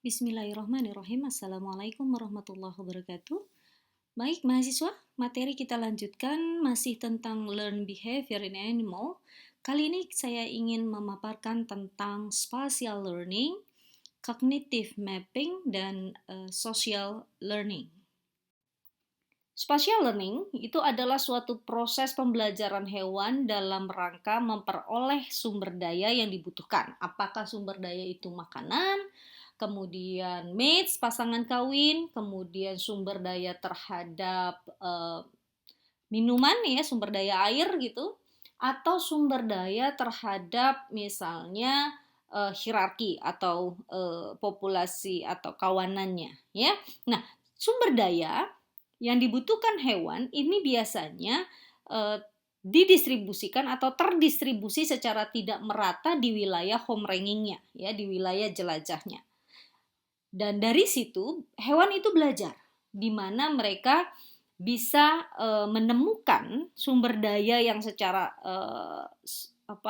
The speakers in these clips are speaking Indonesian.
Bismillahirrahmanirrahim. Assalamualaikum warahmatullahi wabarakatuh. Baik, mahasiswa, materi kita lanjutkan masih tentang learn behavior in animal. Kali ini saya ingin memaparkan tentang spatial learning, cognitive mapping, dan social learning. Spatial learning itu adalah suatu proses pembelajaran hewan dalam rangka memperoleh sumber daya yang dibutuhkan. Apakah sumber daya itu makanan, kemudian mates, pasangan kawin, kemudian sumber daya terhadap minuman ya, sumber daya air gitu, atau sumber daya terhadap misalnya hierarki atau populasi atau kawanannya ya. Nah, sumber daya yang dibutuhkan hewan ini biasanya didistribusikan atau terdistribusi secara tidak merata di wilayah home rankingnya ya, di wilayah jelajahnya. Dan dari situ hewan itu belajar di mana mereka bisa menemukan sumber daya yang secara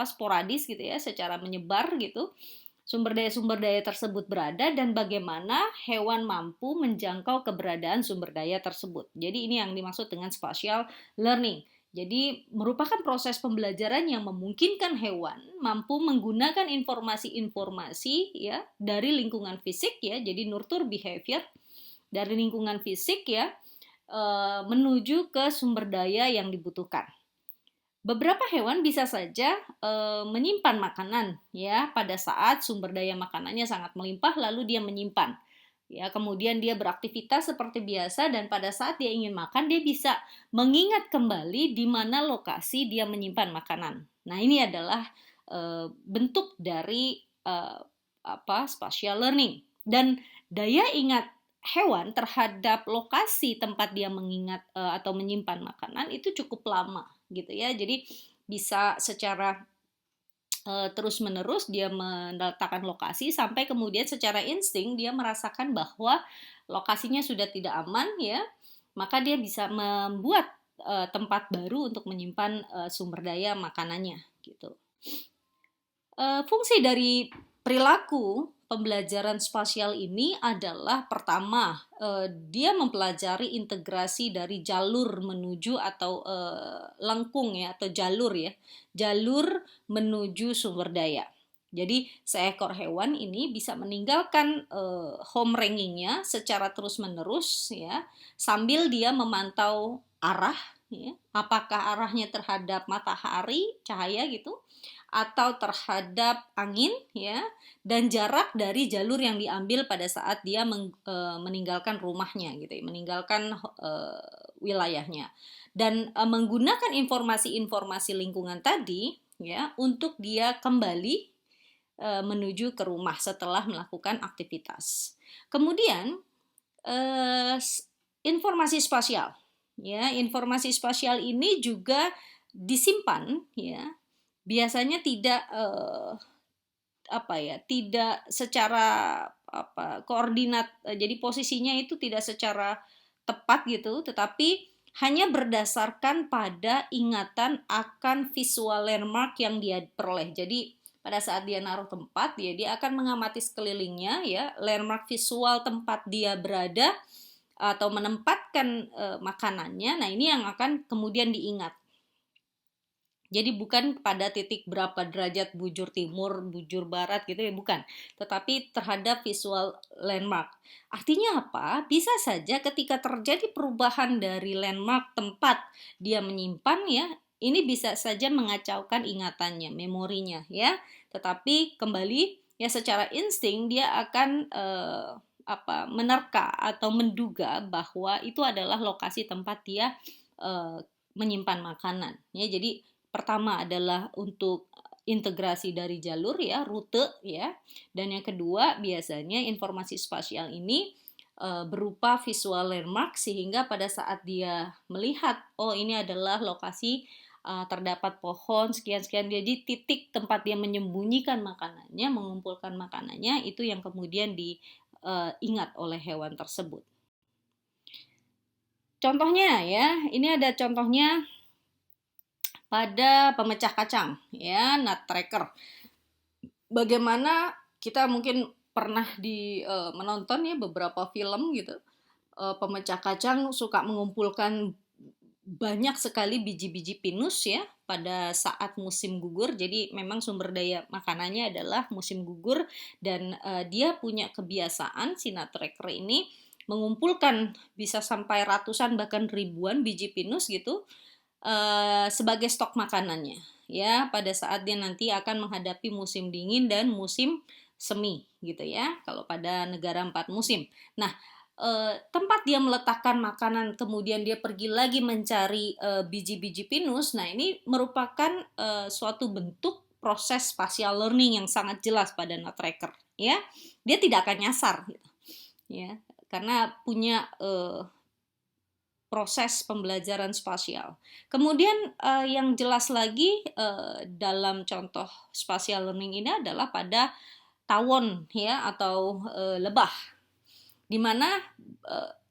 sporadis gitu ya, secara menyebar gitu. Sumber daya tersebut berada dan bagaimana hewan mampu menjangkau keberadaan sumber daya tersebut. Jadi ini yang dimaksud dengan spatial learning. Jadi merupakan proses pembelajaran yang memungkinkan hewan mampu menggunakan informasi-informasi ya dari lingkungan fisik ya, jadi nurture behavior dari lingkungan fisik ya menuju ke sumber daya yang dibutuhkan. Beberapa hewan bisa saja menyimpan makanan ya pada saat sumber daya makanannya sangat melimpah, lalu dia menyimpan. Ya, kemudian dia beraktivitas seperti biasa dan pada saat dia ingin makan dia bisa mengingat kembali di mana lokasi dia menyimpan makanan. Nah, ini adalah bentuk dari spatial learning. Dan daya ingat hewan terhadap lokasi tempat dia mengingat atau menyimpan makanan itu cukup lama gitu ya. Jadi bisa secara terus-menerus dia meletakkan lokasi sampai kemudian secara insting dia merasakan bahwa lokasinya sudah tidak aman ya, maka dia bisa membuat tempat baru untuk menyimpan sumber daya makanannya gitu. Fungsi dari perilaku pembelajaran spasial ini adalah pertama, dia mempelajari integrasi dari jalur menuju atau lengkung ya atau jalur ya, jalur menuju sumber daya. Jadi seekor hewan ini bisa meninggalkan home rankingnya secara terus-menerus ya, sambil dia memantau arah ya, apakah arahnya terhadap matahari, cahaya gitu, atau terhadap angin ya, dan jarak dari jalur yang diambil pada saat dia meninggalkan rumahnya gitu ya, meninggalkan wilayahnya, dan menggunakan informasi-informasi lingkungan tadi ya untuk dia kembali menuju ke rumah setelah melakukan aktivitas. Kemudian informasi spasial ya, informasi spasial ini juga disimpan ya, biasanya tidak tidak secara koordinat, jadi posisinya itu tidak secara tepat gitu, tetapi hanya berdasarkan pada ingatan akan visual landmark yang dia peroleh. Jadi pada saat dia naruh tempat dia akan mengamati sekelilingnya ya, landmark visual tempat dia berada atau menempatkan makanannya. Nah, ini yang akan kemudian diingat. Jadi bukan pada titik berapa derajat bujur timur, bujur barat gitu ya, bukan. Tetapi terhadap visual landmark. Artinya apa? Bisa saja ketika terjadi perubahan dari landmark tempat dia menyimpan ya, ini bisa saja mengacaukan ingatannya, memorinya ya. Tetapi kembali ya secara insting dia akan menerka atau menduga bahwa itu adalah lokasi tempat dia menyimpan makanan ya. Jadi pertama adalah untuk integrasi dari jalur ya, rute ya. Dan yang kedua biasanya informasi spasial ini berupa visual landmark sehingga pada saat dia melihat oh ini adalah lokasi terdapat pohon sekian-sekian, jadi titik tempat dia menyembunyikan makanannya, mengumpulkan makanannya, itu yang kemudian diingat oleh hewan tersebut. Contohnya ya, ini ada contohnya pada pemecah kacang ya, nut tracker. Bagaimana kita mungkin pernah menonton ya beberapa film gitu, pemecah kacang suka mengumpulkan banyak sekali biji-biji pinus ya pada saat musim gugur. Jadi memang sumber daya makanannya adalah musim gugur, dan dia punya kebiasaan si nutcracker ini mengumpulkan bisa sampai ratusan bahkan ribuan biji pinus gitu, sebagai stok makanannya ya pada saat dia nanti akan menghadapi musim dingin dan musim semi gitu ya, kalau pada negara 4 musim. Nah, tempat dia meletakkan makanan kemudian dia pergi lagi mencari biji-biji pinus. Nah, ini merupakan suatu bentuk proses spatial learning yang sangat jelas pada nutcracker ya. Dia tidak akan nyasar gitu ya, karena punya proses pembelajaran spasial. Kemudian yang jelas lagi dalam contoh spatial learning ini adalah pada tawon ya, atau lebah, di mana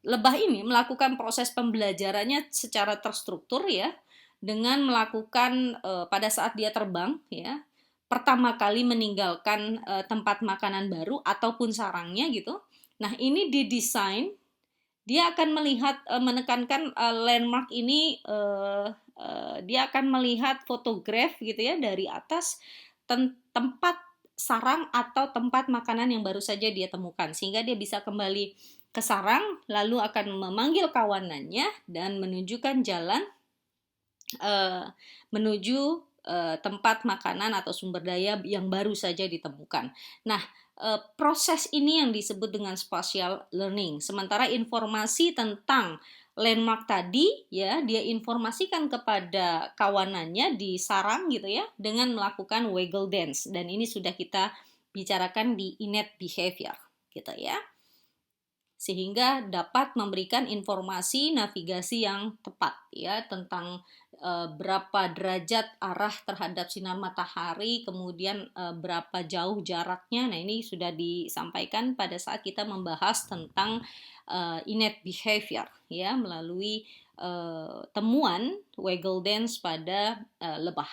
lebah ini melakukan proses pembelajarannya secara terstruktur ya, dengan melakukan pada saat dia terbang ya, pertama kali meninggalkan tempat makanan baru ataupun sarangnya gitu. Nah, ini didesain, dia akan melihat menekankan landmark ini, dia akan melihat fotograf gitu ya dari atas tempat sarang atau tempat makanan yang baru saja dia temukan, sehingga dia bisa kembali ke sarang lalu akan memanggil kawanannya dan menunjukkan jalan menuju tempat makanan atau sumber daya yang baru saja ditemukan. Nah, proses ini yang disebut dengan spatial learning. Sementara informasi tentang landmark tadi ya, dia informasikan kepada kawanannya di sarang gitu ya, dengan melakukan waggle dance, dan ini sudah kita bicarakan di innate behavior gitu ya, sehingga dapat memberikan informasi navigasi yang tepat ya tentang berapa derajat arah terhadap sinar matahari, kemudian berapa jauh jaraknya. Nah, ini sudah disampaikan pada saat kita membahas tentang innate behavior ya, melalui temuan waggle dance pada lebah.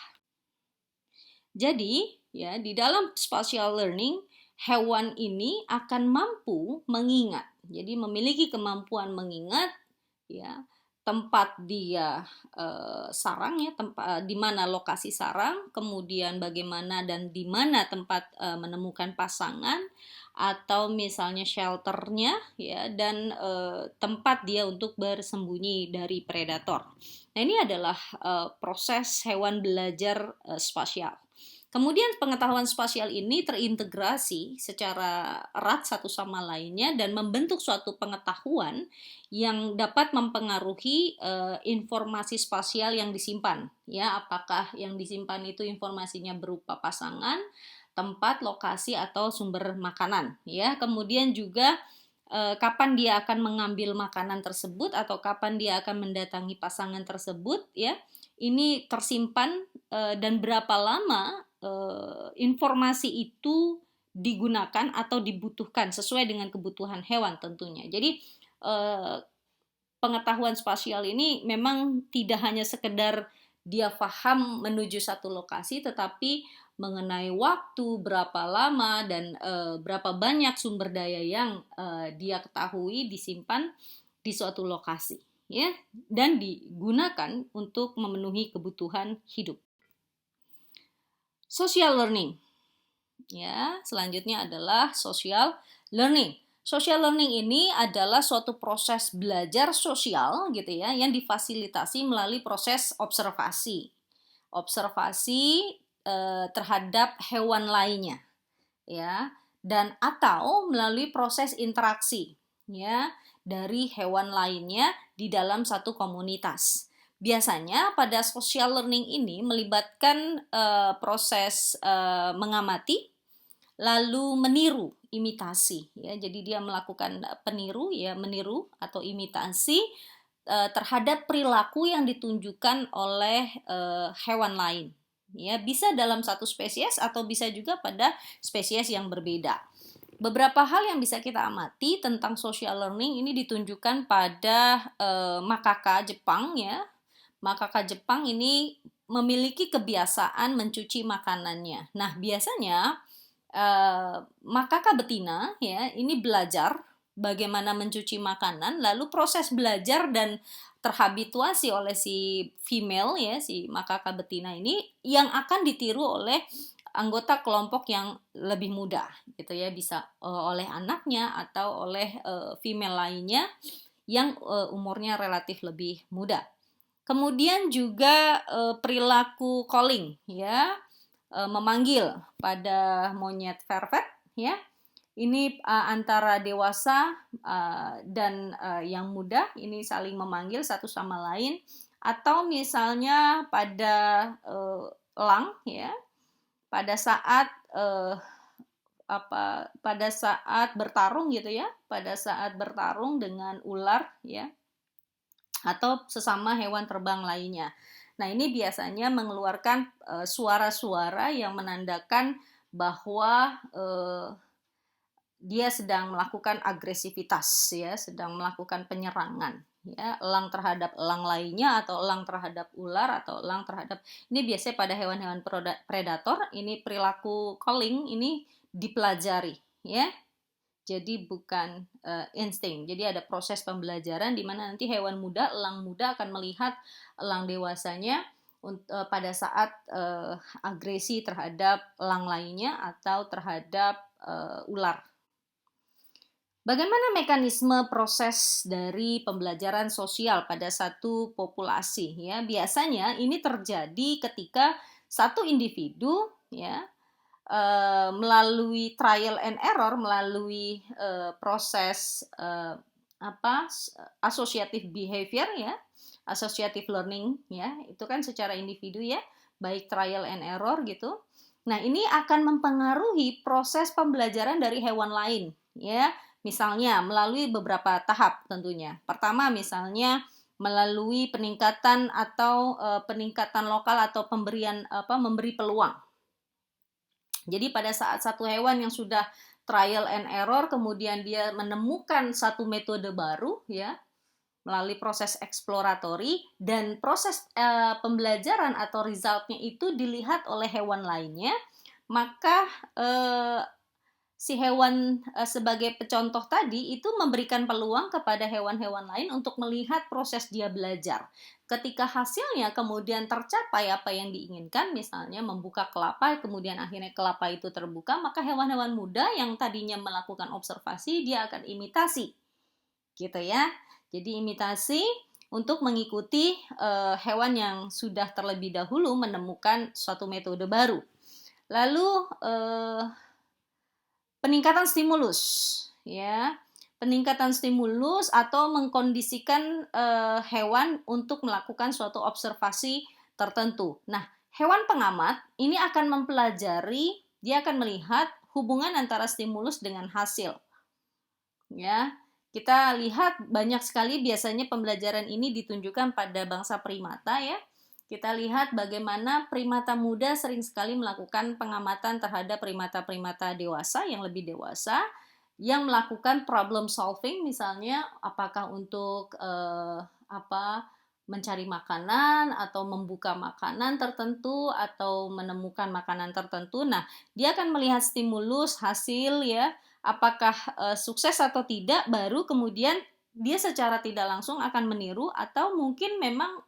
Jadi, ya, di dalam spatial learning, hewan ini akan mampu mengingat. Jadi memiliki kemampuan mengingat ya tempat dia sarang ya, tempat di mana lokasi sarang, kemudian bagaimana dan di mana tempat menemukan pasangan atau misalnya shelternya ya, dan tempat dia untuk bersembunyi dari predator. Nah, ini adalah proses hewan belajar spasial. Kemudian pengetahuan spasial ini terintegrasi secara erat satu sama lainnya dan membentuk suatu pengetahuan yang dapat mempengaruhi informasi spasial yang disimpan. Ya, apakah yang disimpan itu informasinya berupa pasangan, tempat, lokasi, atau sumber makanan. Ya, kemudian juga kapan dia akan mengambil makanan tersebut atau kapan dia akan mendatangi pasangan tersebut. Ya, ini tersimpan dan berapa lama informasi itu digunakan atau dibutuhkan sesuai dengan kebutuhan hewan tentunya. Jadi pengetahuan spasial ini memang tidak hanya sekedar dia paham menuju satu lokasi, tetapi mengenai waktu, berapa lama, dan berapa banyak sumber daya yang dia ketahui disimpan di suatu lokasi ya, dan digunakan untuk memenuhi kebutuhan hidup. Social learning. Ya, selanjutnya adalah social learning. Social learning ini adalah suatu proses belajar sosial gitu ya, yang difasilitasi melalui proses observasi. Observasi terhadap hewan lainnya ya, dan atau melalui proses interaksi ya dari hewan lainnya di dalam satu komunitas. Biasanya pada social learning ini melibatkan proses mengamati lalu meniru, imitasi ya. Jadi dia melakukan meniru atau imitasi terhadap perilaku yang ditunjukkan oleh hewan lain. Ya, bisa dalam satu spesies atau bisa juga pada spesies yang berbeda. Beberapa hal yang bisa kita amati tentang social learning ini ditunjukkan pada makaka Jepang ya. Makaka Jepang ini memiliki kebiasaan mencuci makanannya. Nah, biasanya Makaka betina ya ini belajar bagaimana mencuci makanan, lalu proses belajar dan terhabituasi oleh si female ya si makaka betina ini yang akan ditiru oleh anggota kelompok yang lebih muda gitu ya, bisa oleh anaknya atau oleh female lainnya yang umurnya relatif lebih muda. Kemudian juga perilaku calling ya, memanggil pada monyet vervet ya. Ini antara dewasa dan yang muda ini saling memanggil satu sama lain, atau misalnya pada elang ya, pada saat pada saat bertarung gitu ya, pada saat bertarung dengan ular ya, atau sesama hewan terbang lainnya. Nah, ini biasanya mengeluarkan suara-suara yang menandakan bahwa dia sedang melakukan agresivitas ya, sedang melakukan penyerangan ya, elang terhadap elang lainnya atau elang terhadap ular atau elang terhadap, ini biasanya pada hewan-hewan predator, ini perilaku calling ini dipelajari ya. Jadi bukan insting. Jadi ada proses pembelajaran di mana nanti hewan muda, elang muda akan melihat elang dewasanya pada saat agresi terhadap elang lainnya atau terhadap ular. Bagaimana mekanisme proses dari pembelajaran sosial pada satu populasi ya? Biasanya ini terjadi ketika satu individu ya melalui trial and error, melalui proses associative behavior ya, associative learning ya, itu kan secara individu ya, baik trial and error gitu. Nah, ini akan mempengaruhi proses pembelajaran dari hewan lain ya. Misalnya melalui beberapa tahap tentunya. Pertama misalnya melalui peningkatan atau peningkatan lokal atau memberi peluang. Jadi pada saat satu hewan yang sudah trial and error kemudian dia menemukan satu metode baru ya melalui proses eksploratory dan proses pembelajaran atau resultnya itu dilihat oleh hewan lainnya, maka si hewan sebagai pencontoh tadi itu memberikan peluang kepada hewan-hewan lain untuk melihat proses dia belajar. Ketika hasilnya kemudian tercapai apa yang diinginkan, misalnya membuka kelapa, kemudian akhirnya kelapa itu terbuka, maka hewan-hewan muda yang tadinya melakukan observasi, dia akan imitasi. Gitu ya. Jadi imitasi untuk mengikuti hewan yang sudah terlebih dahulu menemukan suatu metode baru. Lalu peningkatan stimulus ya, peningkatan stimulus atau mengkondisikan hewan untuk melakukan suatu observasi tertentu. Nah, hewan pengamat ini akan mempelajari, dia akan melihat hubungan antara stimulus dengan hasil. Ya, kita lihat banyak sekali biasanya pembelajaran ini ditunjukkan pada bangsa primata ya. Kita lihat bagaimana primata muda sering sekali melakukan pengamatan terhadap primata-primata dewasa yang lebih dewasa yang melakukan problem solving, misalnya apakah untuk mencari makanan atau membuka makanan tertentu atau menemukan makanan tertentu. Nah, dia akan melihat stimulus, hasil ya, apakah sukses atau tidak, baru kemudian dia secara tidak langsung akan meniru atau mungkin memang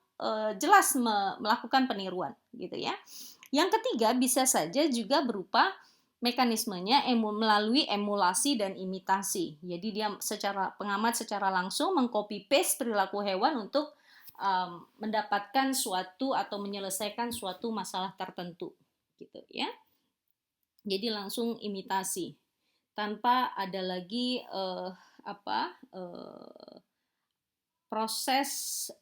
jelas melakukan peniruan gitu ya. Yang ketiga bisa saja juga berupa mekanismenya melalui emulasi dan imitasi. Jadi dia pengamat secara langsung mengcopy paste perilaku hewan untuk mendapatkan suatu atau menyelesaikan suatu masalah tertentu gitu ya. Jadi langsung imitasi tanpa ada lagi proses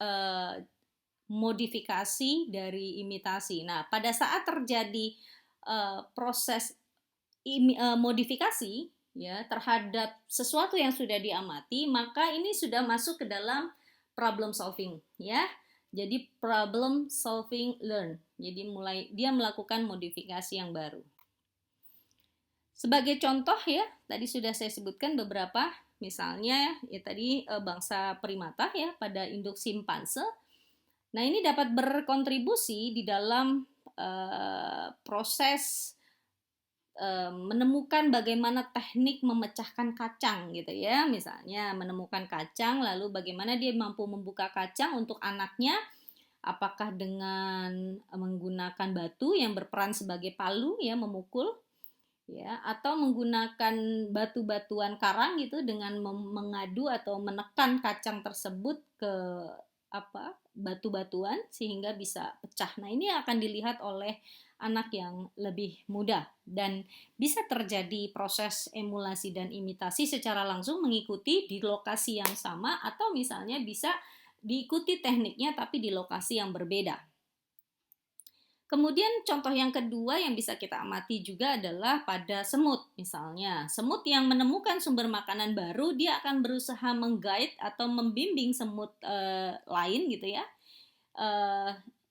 modifikasi dari imitasi. Nah, pada saat terjadi proses modifikasi ya terhadap sesuatu yang sudah diamati, maka ini sudah masuk ke dalam problem solving ya. Jadi problem solving learn. Jadi mulai dia melakukan modifikasi yang baru. Sebagai contoh ya, tadi sudah saya sebutkan beberapa, misalnya ya tadi bangsa primata ya pada induk simpanse. Nah, ini dapat berkontribusi di dalam proses menemukan bagaimana teknik memecahkan kacang gitu ya, misalnya menemukan kacang lalu bagaimana dia mampu membuka kacang untuk anaknya, apakah dengan menggunakan batu yang berperan sebagai palu ya memukul ya, atau menggunakan batu-batuan karang gitu dengan mengadu atau menekan kacang tersebut ke batu-batuan sehingga bisa pecah. Nah, ini akan dilihat oleh anak yang lebih muda dan bisa terjadi proses emulasi dan imitasi secara langsung mengikuti di lokasi yang sama atau misalnya bisa diikuti tekniknya tapi di lokasi yang berbeda. Kemudian contoh yang kedua yang bisa kita amati juga adalah pada semut. Misalnya, semut yang menemukan sumber makanan baru, dia akan berusaha mengguide atau membimbing semut lain gitu ya,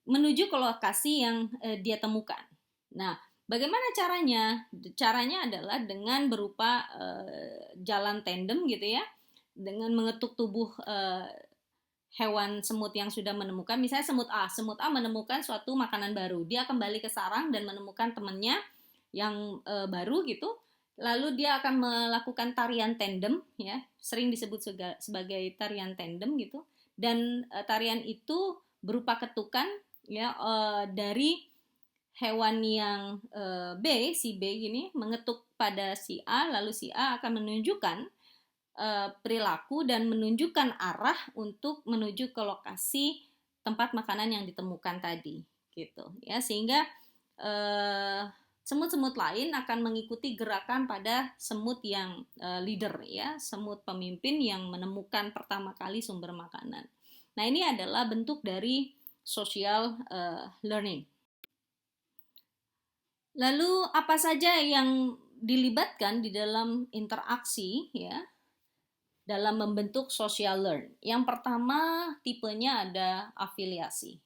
menuju ke lokasi yang dia temukan. Nah, bagaimana caranya? Caranya adalah dengan berupa jalan tandem gitu ya, dengan mengetuk tubuh hewan semut yang sudah menemukan, misalnya semut A menemukan suatu makanan baru, dia kembali ke sarang dan menemukan temannya yang baru gitu, lalu dia akan melakukan tarian tandem ya, sering disebut sebagai tarian tandem gitu, dan tarian itu berupa ketukan ya, dari hewan yang si B gini mengetuk pada si A, lalu si A akan menunjukkan perilaku dan menunjukkan arah untuk menuju ke lokasi tempat makanan yang ditemukan tadi gitu ya, sehingga semut-semut lain akan mengikuti gerakan pada semut yang leader ya, semut pemimpin yang menemukan pertama kali sumber makanan. Nah, ini adalah bentuk dari social learning. Lalu apa saja yang dilibatkan di dalam interaksi ya dalam membentuk social learn? Yang pertama tipenya ada afiliasi.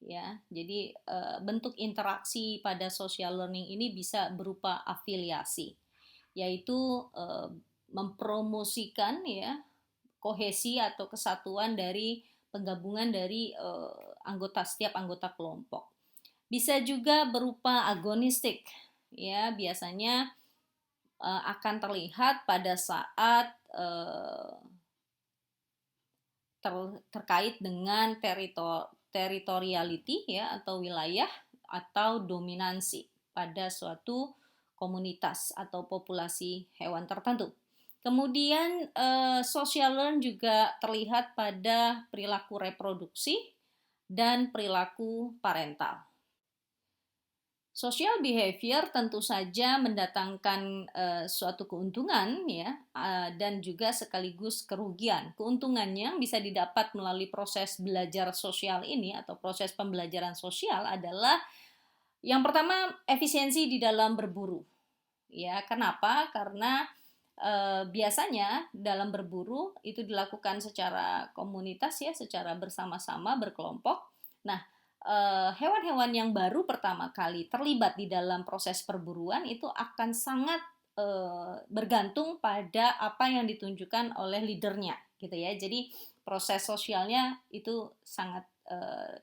Ya, jadi bentuk interaksi pada social learning ini bisa berupa afiliasi, yaitu mempromosikan ya kohesi atau kesatuan dari penggabungan dari setiap anggota kelompok. Bisa juga berupa agonistik, ya biasanya akan terlihat pada saat terkait dengan teritoriality ya atau wilayah atau dominansi pada suatu komunitas atau populasi hewan tertentu. Kemudian social learn juga terlihat pada perilaku reproduksi dan perilaku parental. Social behavior tentu saja mendatangkan suatu keuntungan ya, dan juga sekaligus kerugian. Keuntungannya bisa didapat melalui proses belajar sosial ini atau proses pembelajaran sosial adalah yang pertama efisiensi di dalam berburu. Ya, kenapa? Karena biasanya dalam berburu itu dilakukan secara komunitas ya, secara bersama-sama berkelompok. Nah, hewan-hewan yang baru pertama kali terlibat di dalam proses perburuan itu akan sangat bergantung pada apa yang ditunjukkan oleh leadernya gitu ya. Jadi proses sosialnya itu sangat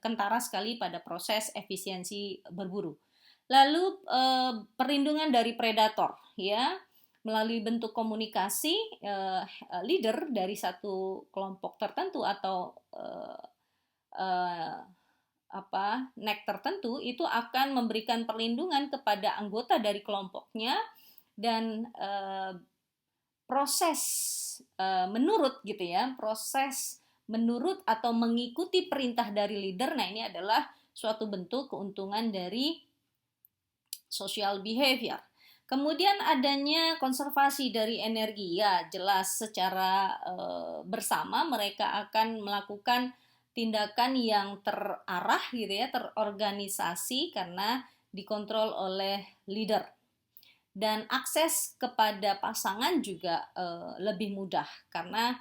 kentara sekali pada proses efisiensi berburu. Lalu perlindungan dari predator ya, melalui bentuk komunikasi leader dari satu kelompok tertentu atau nek tertentu itu akan memberikan perlindungan kepada anggota dari kelompoknya dan proses menurut gitu ya, proses menurut atau mengikuti perintah dari leader. Nah, ini adalah suatu bentuk keuntungan dari social behavior. Kemudian adanya konservasi dari energi, ya jelas secara bersama mereka akan melakukan tindakan yang terarah gitu ya, terorganisasi karena dikontrol oleh leader. Dan akses kepada pasangan juga lebih mudah karena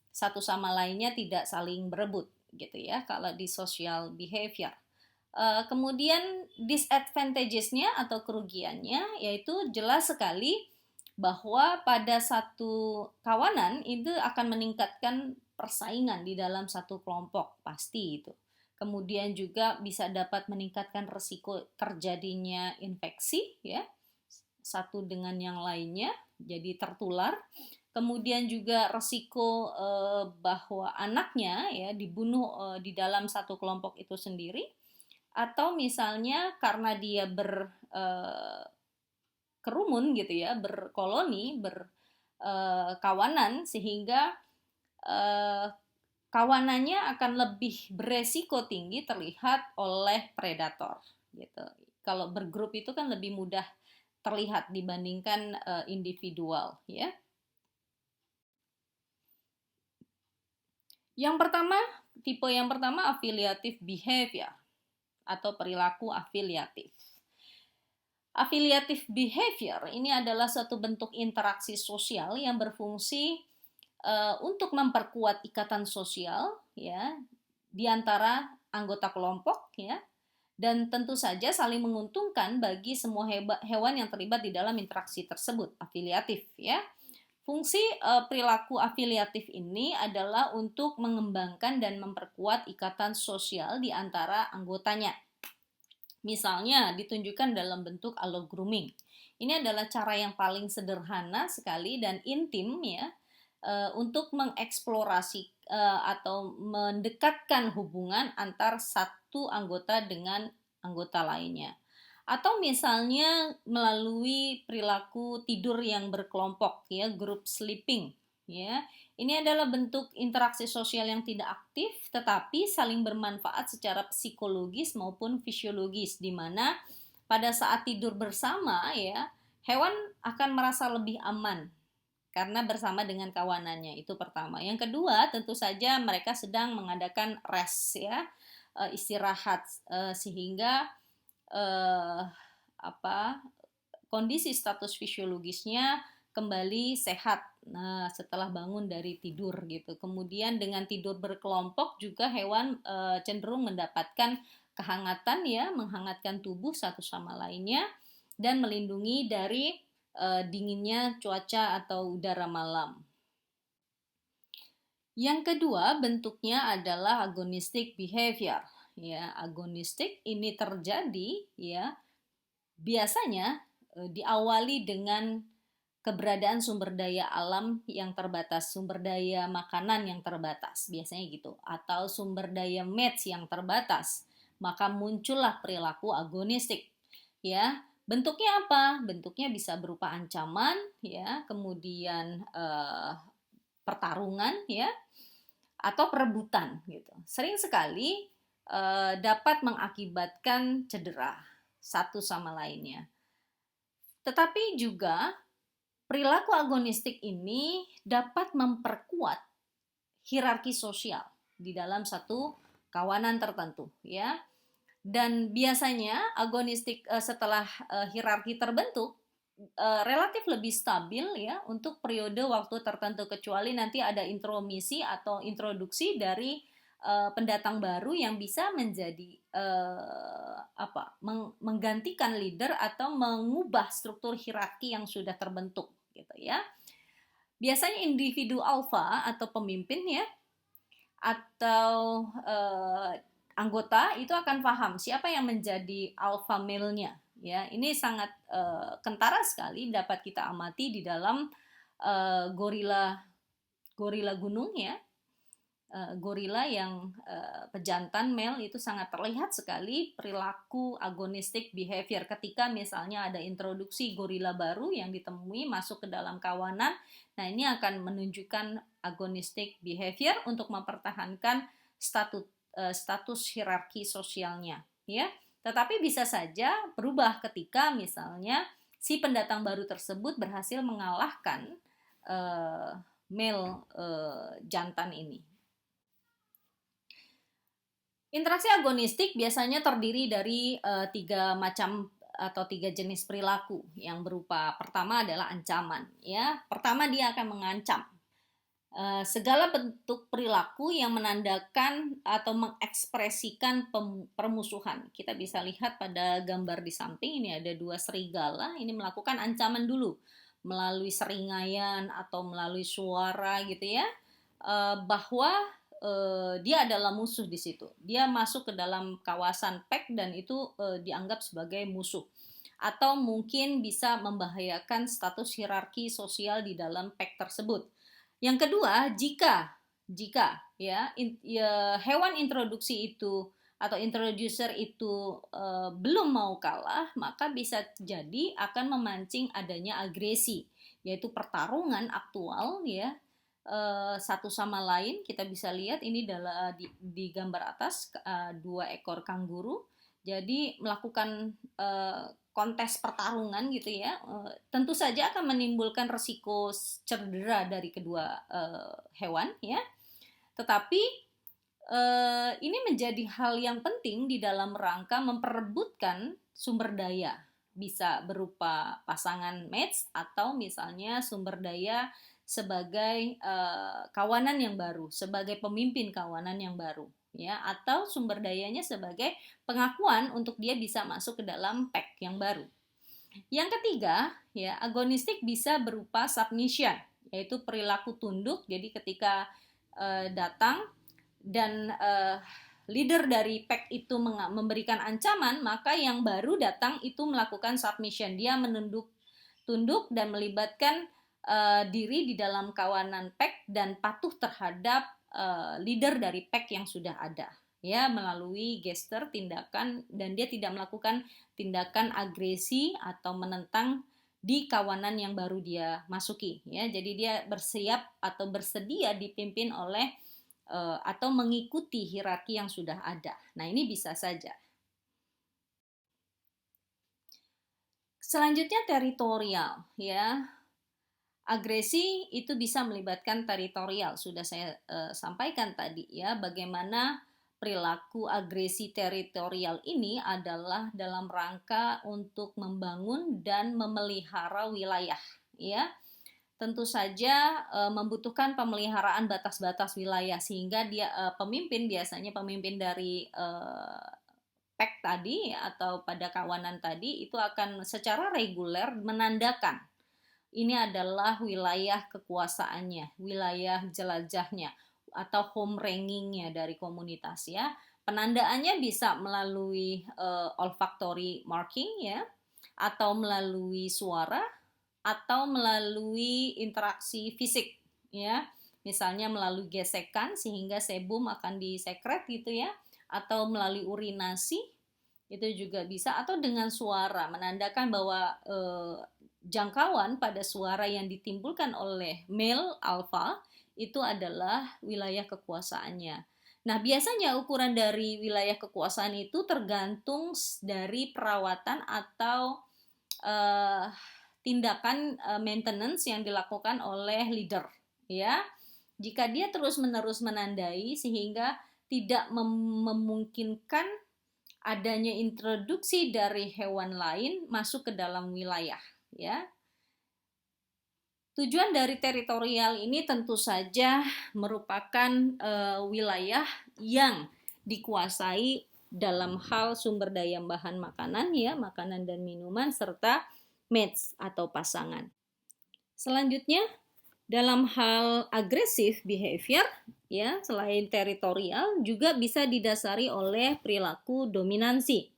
satu sama lainnya tidak saling berebut gitu ya kalau di social behavior. Kemudian disadvantages-nya atau kerugiannya yaitu jelas sekali bahwa pada satu kawanan itu akan meningkatkan persaingan di dalam satu kelompok, pasti itu. Kemudian juga bisa dapat meningkatkan risiko terjadinya infeksi ya, satu dengan yang lainnya, jadi tertular. Kemudian juga resiko bahwa anaknya ya dibunuh di dalam satu kelompok itu sendiri, atau misalnya karena dia berkerumun gitu ya, berkoloni, berkawanan, sehingga eh, kawanannya akan lebih beresiko tinggi terlihat oleh predator gitu. Kalau bergrup itu kan lebih mudah terlihat dibandingkan individual ya. Tipe yang pertama affiliative behavior atau perilaku afiliatif. Affiliative behavior ini adalah suatu bentuk interaksi sosial yang berfungsi untuk memperkuat ikatan sosial ya di antara anggota kelompok ya, dan tentu saja saling menguntungkan bagi semua hewan yang terlibat di dalam interaksi tersebut, afiliatif ya. Fungsi perilaku afiliatif ini adalah untuk mengembangkan dan memperkuat ikatan sosial di antara anggotanya. Misalnya ditunjukkan dalam bentuk allo grooming. Ini adalah cara yang paling sederhana sekali dan intim ya, untuk mengeksplorasi atau mendekatkan hubungan antar satu anggota dengan anggota lainnya. Atau misalnya melalui perilaku tidur yang berkelompok ya, group sleeping ya. Ini adalah bentuk interaksi sosial yang tidak aktif tetapi saling bermanfaat secara psikologis maupun fisiologis, di mana pada saat tidur bersama ya, hewan akan merasa lebih aman karena bersama dengan kawanannya. Itu pertama. Yang kedua, tentu saja mereka sedang mengadakan rest ya, istirahat, sehingga kondisi status fisiologisnya kembali sehat. Nah, setelah bangun dari tidur gitu. Kemudian dengan tidur berkelompok juga hewan cenderung mendapatkan kehangatan ya, menghangatkan tubuh satu sama lainnya dan melindungi dari dinginnya cuaca atau udara malam. Yang kedua bentuknya adalah agonistic behavior. Ya, agonistik ini terjadi ya biasanya diawali dengan keberadaan sumber daya alam yang terbatas, sumber daya makanan yang terbatas, biasanya gitu, atau sumber daya match yang terbatas, maka muncullah perilaku agonistik. Ya, bentuknya apa? Bentuknya bisa berupa ancaman, ya, kemudian pertarungan, ya, atau perebutan, gitu. Sering sekali dapat mengakibatkan cedera satu sama lainnya. Tetapi juga perilaku agonistik ini dapat memperkuat hierarki sosial di dalam satu kawanan tertentu, ya. Dan biasanya agonistik setelah hierarki terbentuk relatif lebih stabil ya untuk periode waktu tertentu, kecuali nanti ada intromisi atau introduksi dari pendatang baru yang bisa menjadi menggantikan leader atau mengubah struktur hierarki yang sudah terbentuk gitu ya. Biasanya individu alfa atau pemimpin ya atau anggota itu akan paham siapa yang menjadi alpha male-nya ya. Ini sangat kentara sekali dapat kita amati di dalam gorila gunung ya. Gorila yang pejantan male itu sangat terlihat sekali perilaku agonistic behavior ketika misalnya ada introduksi gorila baru yang ditemui masuk ke dalam kawanan. Nah, ini akan menunjukkan agonistic behavior untuk mempertahankan status hierarki sosialnya ya. Tetapi bisa saja berubah ketika misalnya si pendatang baru tersebut berhasil mengalahkan male jantan ini. Interaksi agonistik biasanya terdiri dari 3 macam atau 3 jenis perilaku yang berupa, pertama adalah ancaman ya. Pertama, dia akan mengancam segala bentuk perilaku yang menandakan atau mengekspresikan permusuhan. Kita bisa lihat pada gambar di samping ini ada 2 serigala, ini melakukan ancaman dulu melalui seringaian atau melalui suara gitu ya, bahwa dia adalah musuh di situ. Dia masuk ke dalam kawasan pack dan itu dianggap sebagai musuh. atau mungkin bisa membahayakan status hierarki sosial di dalam pack tersebut. Yang kedua, jika ya, hewan introduksi itu atau introducer itu belum mau kalah, maka bisa jadi akan memancing adanya agresi, yaitu pertarungan aktual ya, satu sama lain. Kita bisa lihat ini di gambar atas, dua ekor kanguru jadi melakukan kontes pertarungan gitu ya, tentu saja akan menimbulkan resiko cedera dari kedua hewan ya. Tetapi ini menjadi hal yang penting di dalam rangka memperebutkan sumber daya, bisa berupa pasangan match atau misalnya sumber daya sebagai kawanan yang baru, sebagai pemimpin kawanan yang baru ya, atau sumber dayanya sebagai pengakuan untuk dia bisa masuk ke dalam pack yang baru. Yang ketiga, ya, agonistik bisa berupa submission, yaitu perilaku tunduk. Jadi ketika datang dan leader dari pack itu memberikan ancaman, maka yang baru datang itu melakukan submission. Dia tunduk dan melibatkan diri di dalam kawanan pack dan patuh terhadap leader dari pack yang sudah ada ya, melalui gestur, tindakan, dan dia tidak melakukan tindakan agresi atau menentang di kawanan yang baru dia masuki ya. Jadi dia bersiap atau bersedia dipimpin oleh atau mengikuti hierarki yang sudah ada. Nah, ini bisa saja. Selanjutnya teritorial ya. Agresi itu bisa melibatkan teritorial. Sudah saya sampaikan tadi ya, bagaimana perilaku agresi teritorial ini adalah dalam rangka untuk membangun dan memelihara wilayah ya. Tentu saja membutuhkan pemeliharaan batas-batas wilayah, sehingga dia pemimpin, biasanya pemimpin dari pack tadi atau pada kawanan tadi itu akan secara reguler menandakan ini adalah wilayah kekuasaannya, wilayah jelajahnya, atau home rankingnya dari komunitas ya. Penandaannya bisa melalui olfactory marking ya, atau melalui suara, atau melalui interaksi fisik ya. Misalnya melalui gesekan sehingga sebum akan disekret gitu ya, atau melalui urinasi itu juga bisa, atau dengan suara menandakan bahwa jangkauan pada suara yang ditimbulkan oleh male alpha itu adalah wilayah kekuasaannya. Nah, biasanya ukuran dari wilayah kekuasaan itu tergantung dari perawatan atau tindakan maintenance yang dilakukan oleh leader ya. Jika dia terus-menerus menandai sehingga tidak memungkinkan adanya introduksi dari hewan lain masuk ke dalam wilayah ya. Tujuan dari teritorial ini tentu saja merupakan wilayah yang dikuasai dalam hal sumber daya bahan makanan ya, makanan dan minuman, serta mates atau pasangan. Selanjutnya, dalam hal agresif behavior ya, selain teritorial juga bisa didasari oleh perilaku dominansi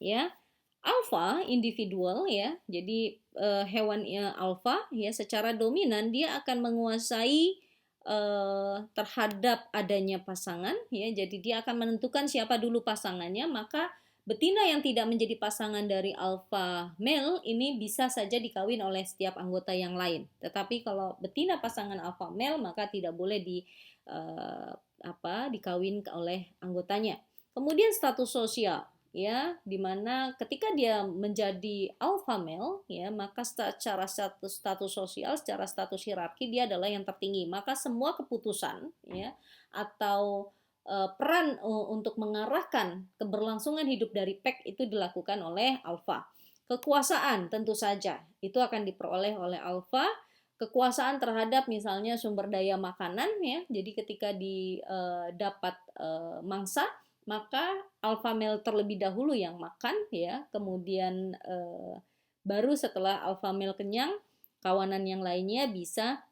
ya. Alpha individual ya, jadi hewan alpha ya secara dominan dia akan menguasai terhadap adanya pasangan ya, jadi dia akan menentukan siapa dulu pasangannya. Maka betina yang tidak menjadi pasangan dari alpha male ini bisa saja dikawin oleh setiap anggota yang lain. Tetapi kalau betina pasangan alpha male maka tidak boleh dikawin oleh anggotanya. Kemudian status sosial ya, dimana ketika dia menjadi alpha male ya, maka secara status sosial, secara status hierarki dia adalah yang tertinggi. Maka semua keputusan ya atau peran untuk mengarahkan keberlangsungan hidup dari pack itu dilakukan oleh alpha. Kekuasaan tentu saja itu akan diperoleh oleh alpha. Kekuasaan terhadap misalnya sumber daya makanan ya, jadi ketika didapat mangsa, maka alpha male terlebih dahulu yang makan ya, kemudian baru setelah alpha male kenyang, kawanan yang lainnya bisa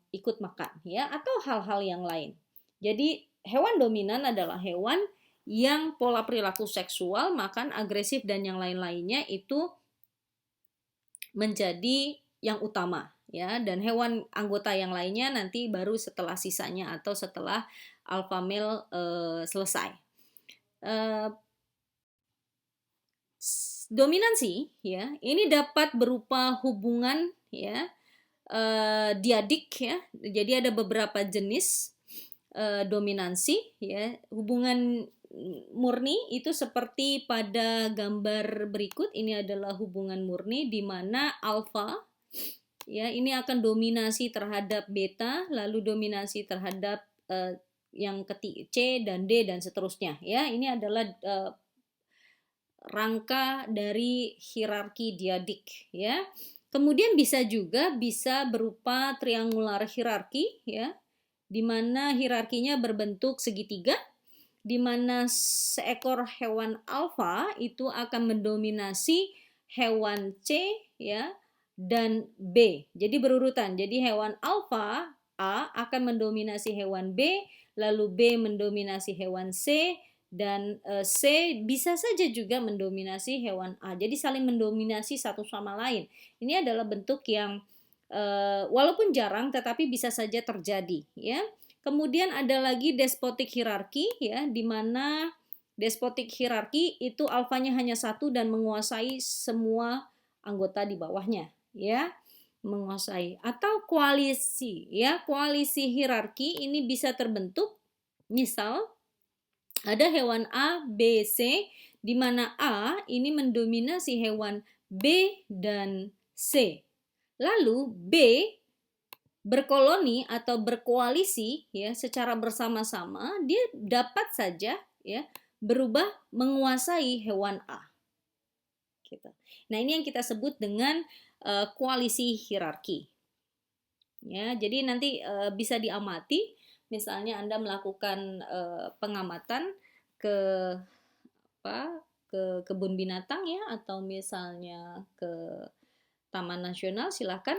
ikut makan ya, atau hal-hal yang lain. Jadi hewan dominan adalah hewan yang pola perilaku seksual, makan, agresif, dan yang lain-lainnya itu menjadi yang utama ya, dan hewan anggota yang lainnya nanti baru setelah sisanya atau setelah alpha male selesai. Dominansi ya, ini dapat berupa hubungan ya, diadik ya. Jadi ada beberapa jenis dominansi ya. Hubungan murni itu seperti pada gambar berikut, ini adalah hubungan murni di mana alfa ya ini akan dominasi terhadap beta, lalu dominasi terhadap yang ketiga C dan D dan seterusnya ya. Ini adalah rangka dari hierarki diadik ya. Kemudian bisa berupa triangular hierarki ya, di mana hierarkinya berbentuk segitiga, di mana seekor hewan alfa itu akan mendominasi hewan C ya dan B. Jadi berurutan. Jadi hewan alfa A akan mendominasi hewan B, lalu B mendominasi hewan C, dan C bisa saja juga mendominasi hewan A. Jadi saling mendominasi satu sama lain. Ini adalah bentuk yang walaupun jarang tetapi bisa saja terjadi ya. Kemudian ada lagi despotik hierarki ya, di mana despotik hierarki itu alfanya hanya satu dan menguasai semua anggota di bawahnya ya, menguasai. Atau koalisi ya, koalisi hierarki ini bisa terbentuk misal ada hewan A, B, C, di mana A ini mendominasi hewan B dan C. Lalu B berkoloni atau berkoalisi ya secara bersama-sama, dia dapat saja ya berubah menguasai hewan A. Gitu. Nah, ini yang kita sebut dengan koalisi hierarki. Ya, jadi nanti bisa diamati. Misalnya Anda melakukan pengamatan ke kebun binatang ya, atau misalnya ke Taman Nasional, silakan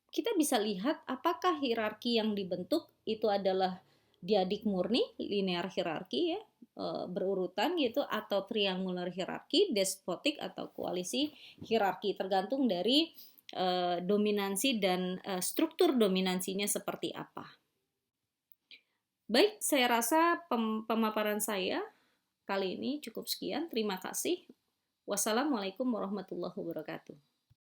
kita bisa lihat apakah hierarki yang dibentuk itu adalah diadik murni, linear hierarki ya, berurutan gitu, atau triangular hierarki, despotik atau koalisi hierarki, tergantung dari dominansi dan struktur dominansinya seperti apa. Baik, saya rasa pemaparan saya kali ini cukup sekian. Terima kasih. Wassalamualaikum warahmatullahi wabarakatuh.